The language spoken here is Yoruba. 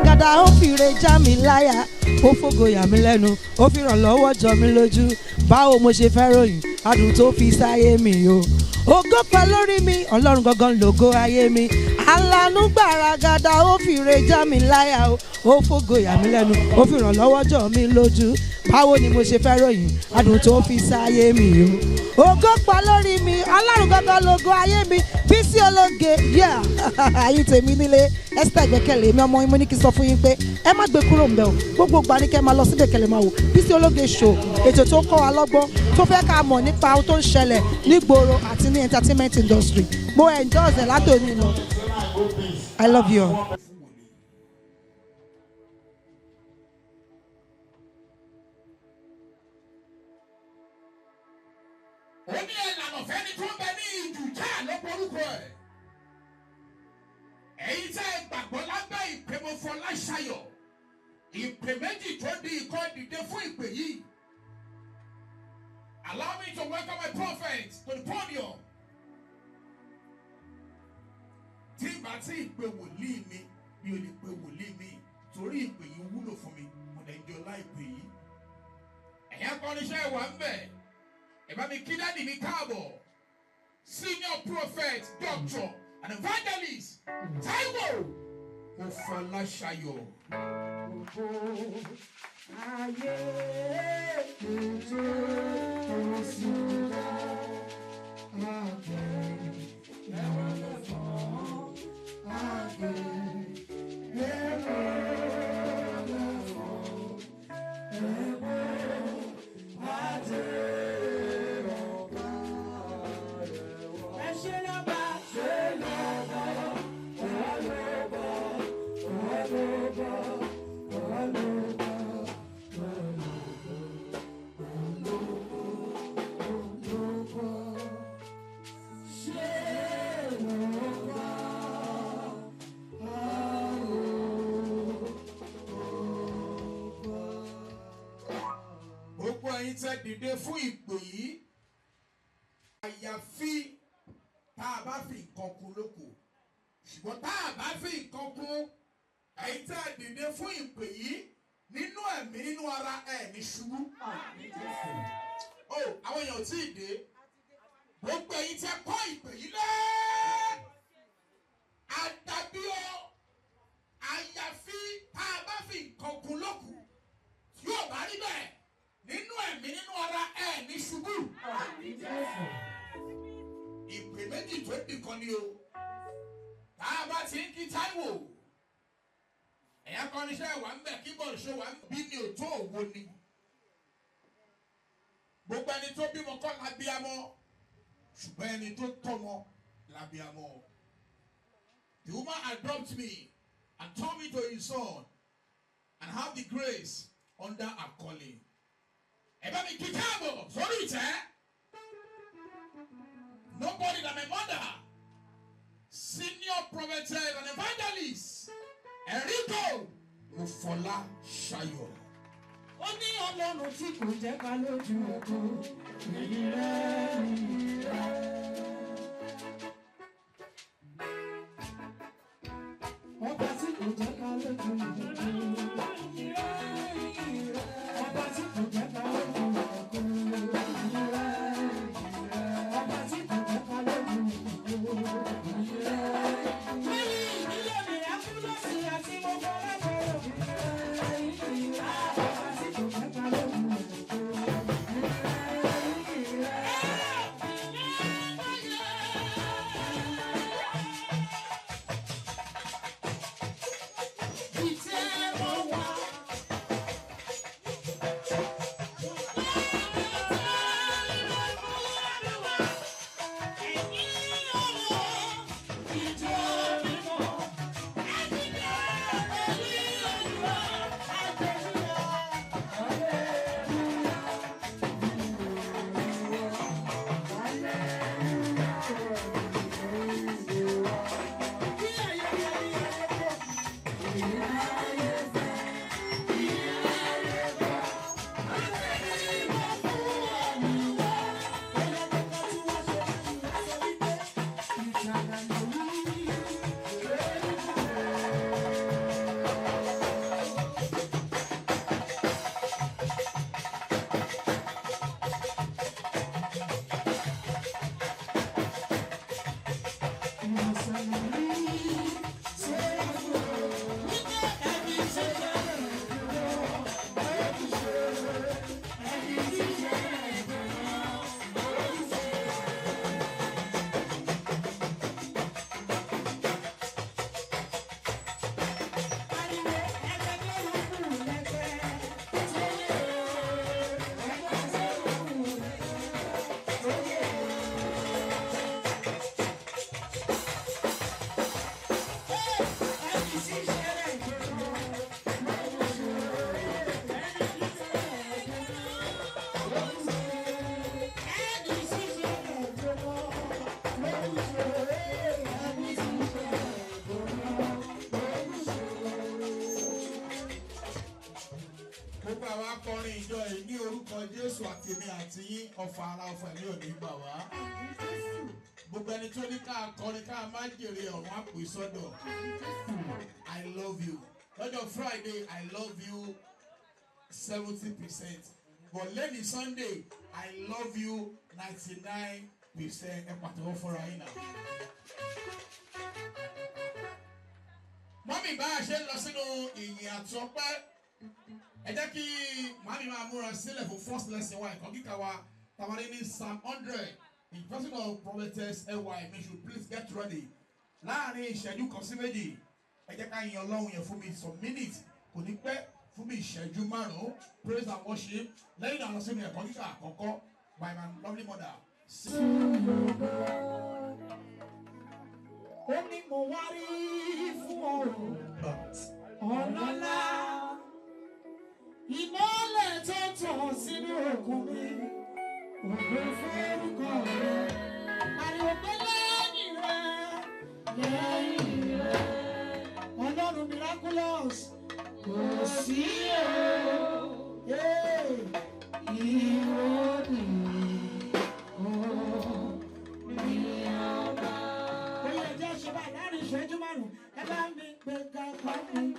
gbaragada ó fìre já mi láyà ó fògo yà mí lẹ́nu ó fi ràn lọ́wọ́ jọ mí lójú báwo mo ṣe fẹ́ ròyìn adùn tó fi sáyé mi o ògo pẹ́ lórí mi ọlọ́run gangan lògo ayé mi alánú gbaragada ó fìre já mi láyà ó fògo yà mí lẹ́nu ó fi ràn lọ́wọ́ jọ mí lójú báwo ni mo ṣe fẹ́ ròyìn adùn tó fi sáyé mi o ògo pẹ́ lórí mi ọlọ́run gangan lògo ayé mi Bisi ológe yá ayé tèmi nílé Esther Ìgbẹ́kẹ̀lé mi ọmọ yín mo ní kí n sọ fún yín pé ẹ má gbé kúrò ń bẹ̀ o gbogbo ìgbà ní kẹ́ máa lọ sí Ìgbẹ́kẹ̀lé máa wò Bisi ológe show ètò tó kọ́ wa lọ́gbọ́n tó fẹ́ ká mọ̀ nípa ohun tó ń ṣẹlẹ̀ nígboro àti ní entertainment industry mo enjoy ẹ̀ látòní lọ I love you all. Allow me to welcome my prophet to the podium. Tí bá tí ìpè wòlíì mi bí o lè pè wòlíì mi torí ìpè yìí wúlò fún mi mo lè jọ láìpè yìí. Ẹ̀yà kọ́niṣẹ́ ìwà ń bẹ̀. Ẹ bá mi kí dáàdì mi káàbọ̀. Senior prophet, doctor and evangelist Taiwo Ofalashayo. Tẹ́ dìde fún ìpè yìí àyàfi tá a bá fi nǹkan kún lóko ṣùgbọ́n tá a bá fi nǹkan kún ẹ̀yin tẹ́ dìde fún ìpè yìí nínú ẹ̀mí nínú ara ẹ̀ ní ṣubú. Àwọn èèyàn ò tí ì dé gbogbo ẹ̀yin tẹ́ kọ́ ìpè yìí lẹ́ àdàbíọ́ àyàfi tá a bá fi nǹkan kún lóko yóò bá rí bẹ́ẹ̀. Nínú ẹ̀mí nínú ara ẹ̀ ní ṣubú. Ìpè méjì tó dìkan ni o. Tá a bá ti ń kí Táíwò. Ẹ̀yà kọ́niṣẹ́ wà ń bẹ̀ keyboard ṣó wà ń bí ní òtó òwò ni. Gbogbo ẹni tó bímọ kọ́ lábíamọ́. Ṣùgbọ́n ẹni tó tọ́mọ lábíamọ́. The woman adopted me and turned me to his son and have the grace under her calling. Nobody than my mother, senior prophet and evangelist, Enrico Ofalashayo. Ó ní Ọlọ́run tí kò jẹ́ ká lójú ògo, èyí rẹ̀. Ọba tí kò jẹ́ ká lójú ògo. It's Jésù àti èmi àti yín ọ̀fà ara ọ̀fà ní òní gbà wá. Gbogbo ẹni tó ní ká kọrin ká má jèrè ọ̀run àpò ìsọdọ̀. I love you. Lọ́jọ́ Friday, I love you 70%. But lẹ́ni Sunday, I love you 99%. Ẹ pàtẹ́wọ́ fúnra yín náà. Mọ́mí bá a ṣe ń lọ sínú ìyìn àtọ́pẹ́. Ẹ jẹ́ kí màmí máa múra sílẹ̀ fún first lesson wa ẹ̀kọ́ kíkà wa tàbí ní Psalm 100. In person of prophetess L.Y. May you please get ready. Láàárín ìṣẹ́jú kan sí méjì, ẹ jẹ́ ká yin Ọlọ́run yẹn fún mi some minutes. Kò ní pẹ́ fún mi ìṣẹ́jú márùn-ún. Praise and worship. Lẹ́yìn náà lọ sínú ẹ̀kọ́ kíkà àkọ́kọ́ by my lovely mother. Ó ní mo wá rí fún ọ ọlọ́lá ìmọ́lẹ̀ tó tàn sínú òkun mi ògo forúkọ rẹ ariwo pé lẹ́yìn rẹ Ọlọ́run Miraculous kò sí o ìwọ ìṣẹ́jú márùn-ún ẹ bá mi gbé ká pa mi.